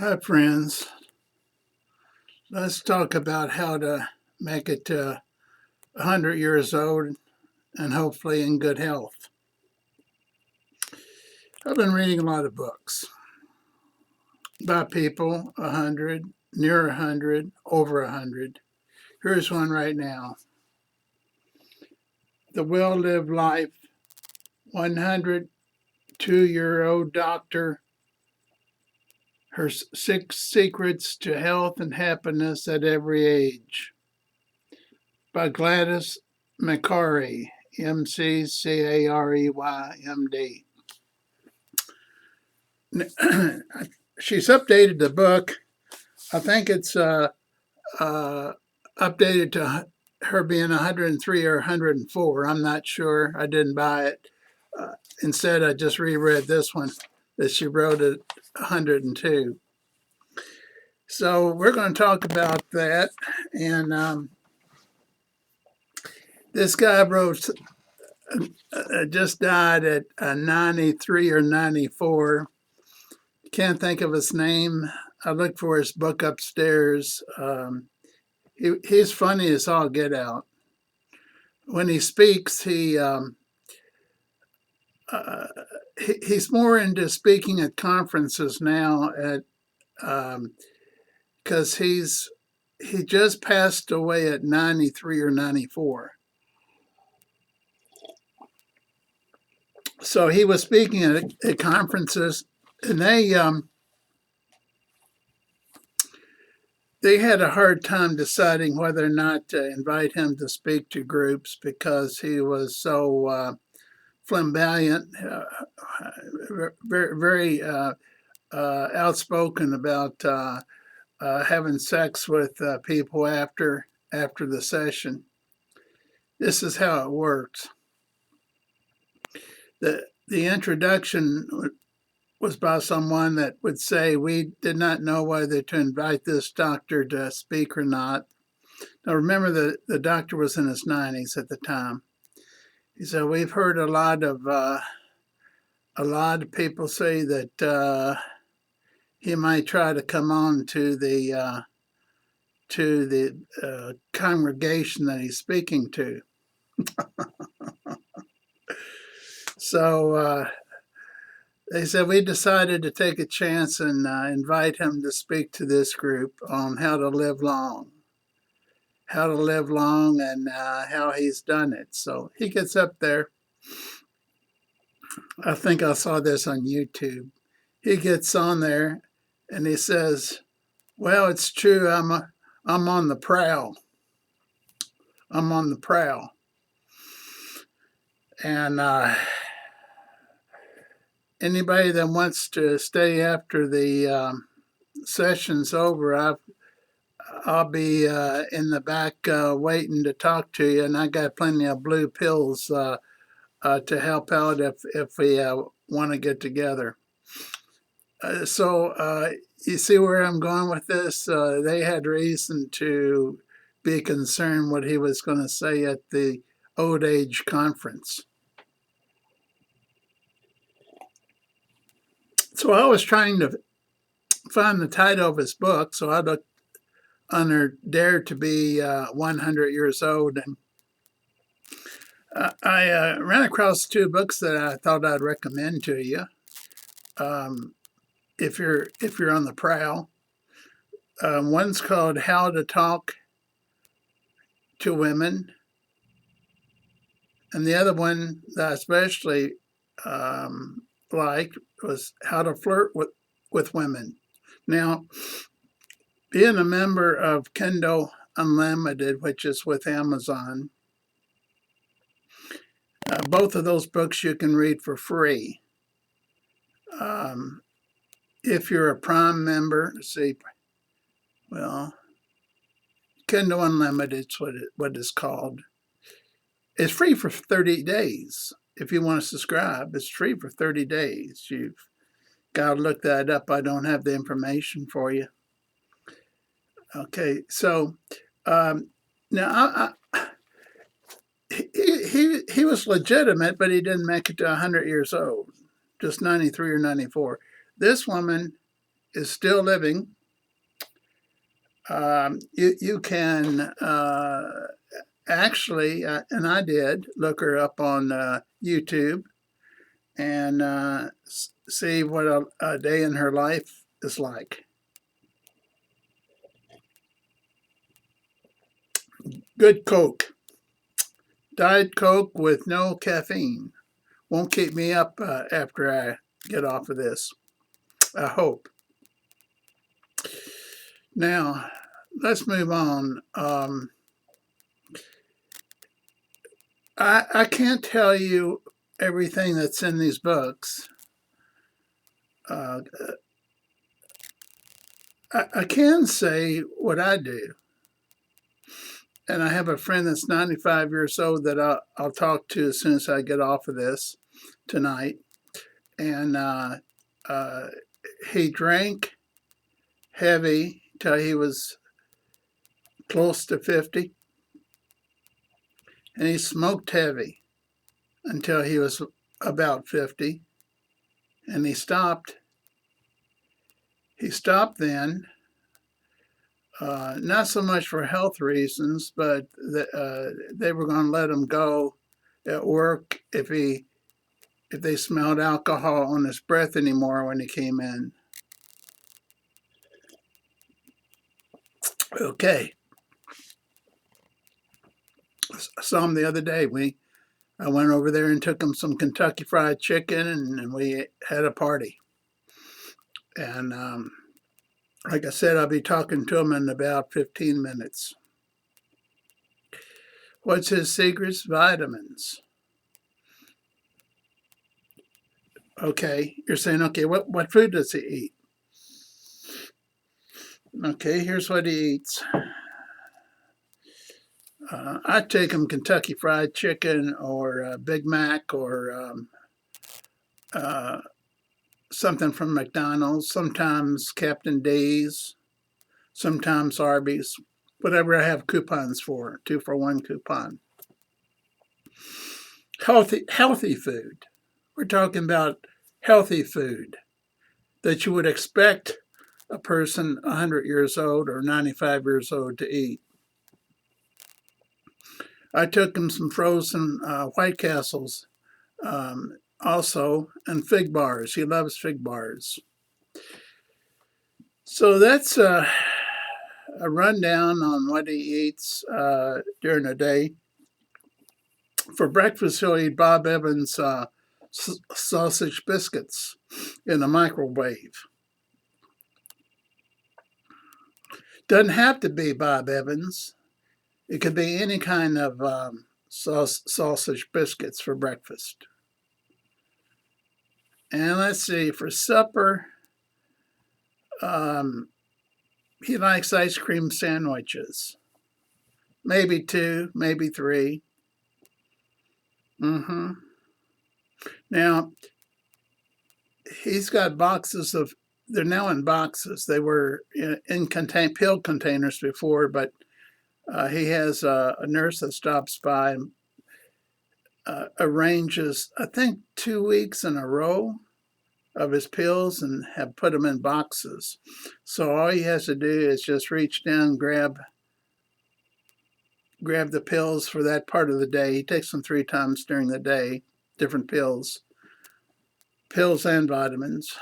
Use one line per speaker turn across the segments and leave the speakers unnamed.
Hi, friends. Let's talk about how to make it to 100 years old and hopefully in good health. I've been reading a lot of books about people 100, near 100, over 100. Here's one right now. The Will Live Life 102-year-old doctor, her 6 secrets to health and happiness at every age, by Gladys McCarey, McCarey, MD. She's updated the book. I think it's updated to her being 103 or 104. I'm not sure. I didn't buy it. Instead, I just reread this one that she wrote at 102. So we're going to talk about that. And this guy wrote, just died at 93 or 94. Can't think of his name. I looked for his book upstairs. He's funny as all get out. When he speaks, he's more into speaking at conferences now because he just passed away at 93 or 94. So he was speaking at conferences, and they had a hard time deciding whether or not to invite him to speak to groups because he was so flamboyant, very outspoken about having sex with people after the session. This is how it works. The introduction was by someone that would say, we did not know whether to invite this doctor to speak or not. Now remember, the doctor was in his 90s at the time. He said, we've heard a lot of people say that he might try to come on to the congregation that he's speaking to. So they said, we decided to take a chance and invite him to speak to this group on how to live long and how he's done it. So he gets up there. I think I saw this on YouTube. He gets on there and he says, well, it's true. I'm on the prowl. I'm on the prowl. And anybody that wants to stay after the session's over, I'll be in the back waiting to talk to you, and I got plenty of blue pills to help out if we want to get together. So you see where I'm going with this? They had reason to be concerned what he was going to say at the old age conference. So I was trying to find the title of his book, so I looked under Dare to Be 100 Years Old, and I ran across 2 books that I thought I'd recommend to you if you're on the prowl. One's called How to Talk to Women, and the other one that I especially liked was How to Flirt with Women. Now, being a member of Kindle Unlimited, which is with Amazon, both of those books you can read for free. If you're a Prime member, Kindle Unlimited is what it's called. It's free for 30 days. If you want to subscribe, it's free for 30 days. You've got to look that up. I don't have the information for you. Okay, so now he was legitimate, but he didn't make it to 100 years old, just 93 or 94. This woman is still living. You can actually, and I did, look her up on YouTube and see what a day in her life is like. Good Coke. Diet Coke with no caffeine. Won't keep me up after I get off of this. I hope. Now, let's move on. I can't tell you everything that's in these books. I can say what I do. And I have a friend that's 95 years old that I'll talk to as soon as I get off of this tonight. And he drank heavy till he was close to 50. And he smoked heavy until he was about 50. And he stopped. He stopped then. Not so much for health reasons, but they were going to let him go at work if they smelled alcohol on his breath anymore when he came in. Okay. I saw him the other day. I went over there and took him some Kentucky Fried Chicken, and we had a party. And like I said, I'll be talking to him in about 15 minutes. What's his secrets? Vitamins. Okay, you're saying, okay, what food does he eat? Okay, here's what he eats. I take him Kentucky Fried Chicken or Big Mac or something from McDonald's, sometimes Captain D's, sometimes Arby's, whatever I have coupons for, 2-for-1 coupon. Healthy food. We're talking about healthy food that you would expect a person 100 years old or 95 years old to eat. I took him some frozen White Castles also, and fig bars. He loves fig bars. So that's a rundown on what he eats during the day. For breakfast, he'll eat Bob Evans sausage biscuits in the microwave. Doesn't have to be Bob Evans. It could be any kind of sausage biscuits for breakfast. And let's see, for supper, he likes ice cream sandwiches. Maybe 2, maybe 3. Now, he's got boxes of, they're now in boxes. They were in pill containers before, but he has a nurse that stops by and arranges, I think, 2 weeks in a row of his pills and have put them in boxes. So all he has to do is just reach down, grab the pills for that part of the day. He takes them 3 times during the day, different pills and vitamins.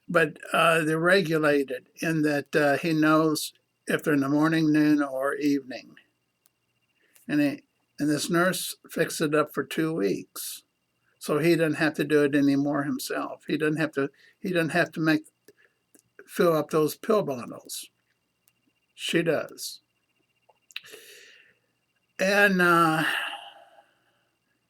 But they're regulated in that he knows if they're in the morning, noon, or evening. And this nurse fixed it up for 2 weeks. So he doesn't have to do it anymore himself. He doesn't have to fill up those pill bottles. She does. And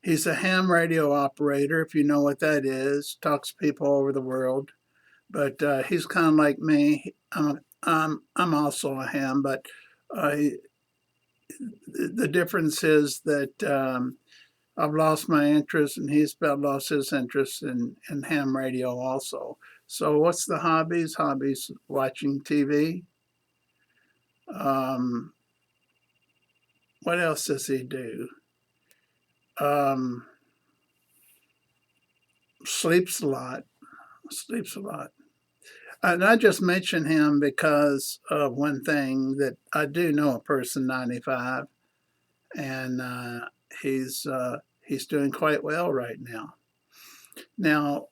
he's a ham radio operator, if you know what that is. Talks to people all over the world. But he's kind of like me. I'm also a ham, but the difference is that I've lost my interest, and he's about lost his interest in ham radio also. So what's the hobbies? Hobbies, watching TV. What else does he do? Sleeps a lot. And I just mention him because of one thing, that I do know a person 95, and he's doing quite well right now. Now,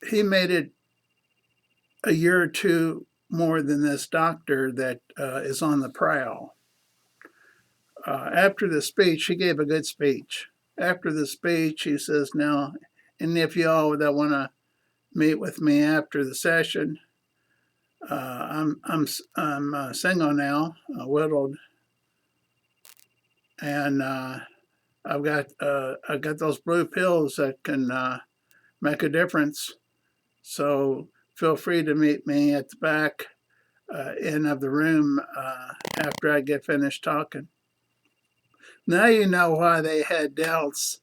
he made it a year or two more than this doctor that is on the prowl. After the speech, he gave a good speech. After the speech, he says, "Now, and if y'all that want to meet with me after the session, I'm single now, widowed, and I got those blue pills that can make a difference. So feel free to meet me at the back end of the room after I get finished talking." Now you know why they had doubts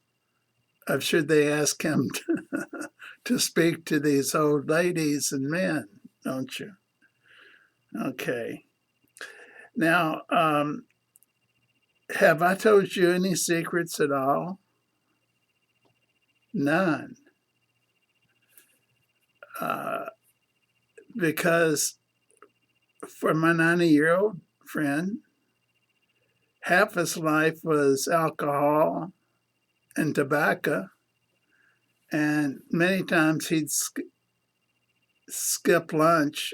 of should they ask him to speak to these old ladies and men, don't you? Okay. Now, have I told you any secrets at all? None. Because for my 90-year-old friend, half his life was alcohol and tobacco, and many times he'd skip lunch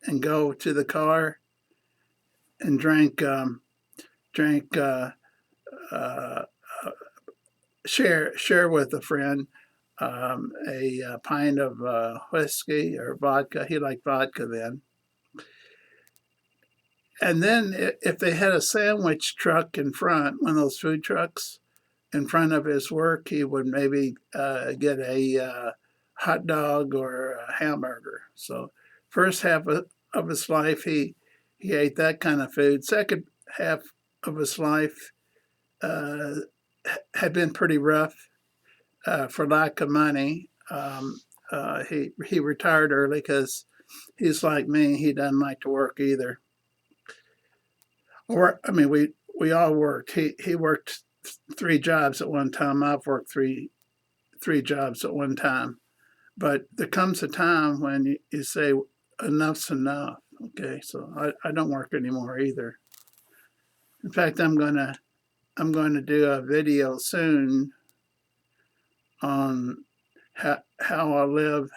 and go to the car and drink uh, share with a friend a pint of whiskey or vodka. He liked vodka then. And then if they had a sandwich truck in front, one of those food trucks in front of his work, he would maybe get a hot dog or a hamburger. So first half of his life, he ate that kind of food. Second half of his life uh, had been pretty rough for lack of money. He retired early because he's like me. He doesn't like to work either. Or I mean, we all worked. He worked 3 jobs at one time. I've worked three jobs at one time. But there comes a time when you say enough's enough. Okay, so I don't work anymore either. In fact, I'm going to do a video soon on how I live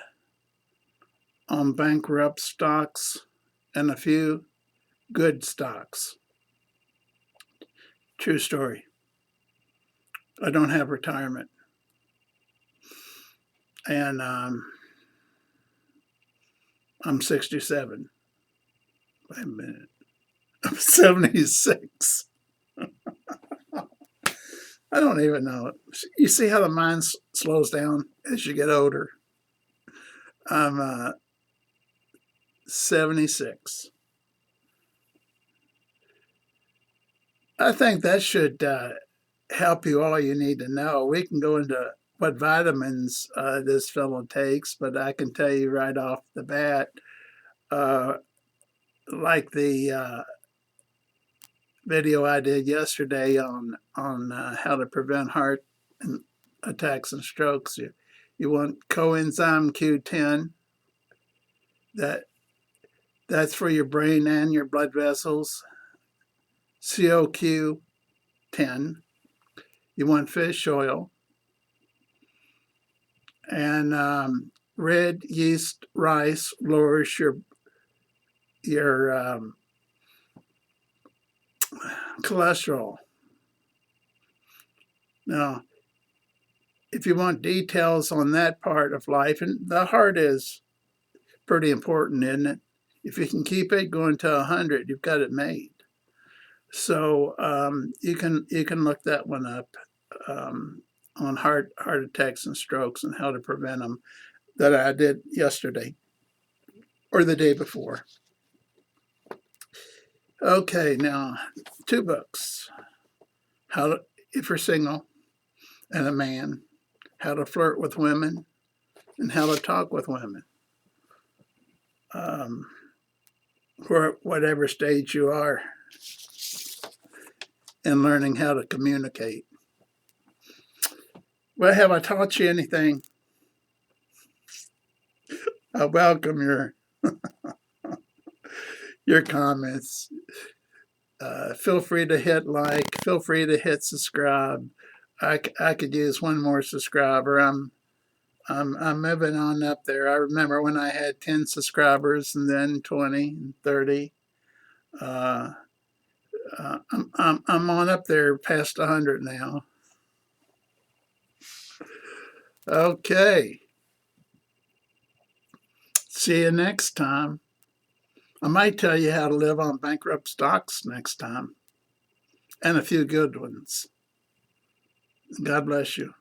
on bankrupt stocks and a few good stocks. True story. I don't have retirement. And I'm 67. Wait a minute. I'm 76. I don't even know. You see how the mind slows down as you get older? I'm 76. I think that should help you all you need to know. We can go into what vitamins this fellow takes, but I can tell you right off the bat, like the video I did yesterday on how to prevent heart attacks and strokes. You want coenzyme Q10. That's for your brain and your blood vessels. CoQ10. You want fish oil. And red yeast rice lowers your cholesterol. Now, if you want details on that part of life, and the heart is pretty important, isn't it? If you can keep it going to 100, you've got it made. So you can look that one up on heart attacks and strokes and how to prevent them, that I did yesterday or the day before. Okay, now 2 books. If you're single and a man, how to flirt with women and how to talk with women. For whatever stage you are in learning how to communicate. Well, have I taught you anything? I welcome your your comments. Feel free to hit like. Feel free to hit subscribe. I could use one more subscriber. I'm moving on up there. I remember when I had 10 subscribers and then 20 and 30. I'm on up there past 100 now. Okay. See you next time. I might tell you how to live on bankrupt stocks next time, and a few good ones. God bless you.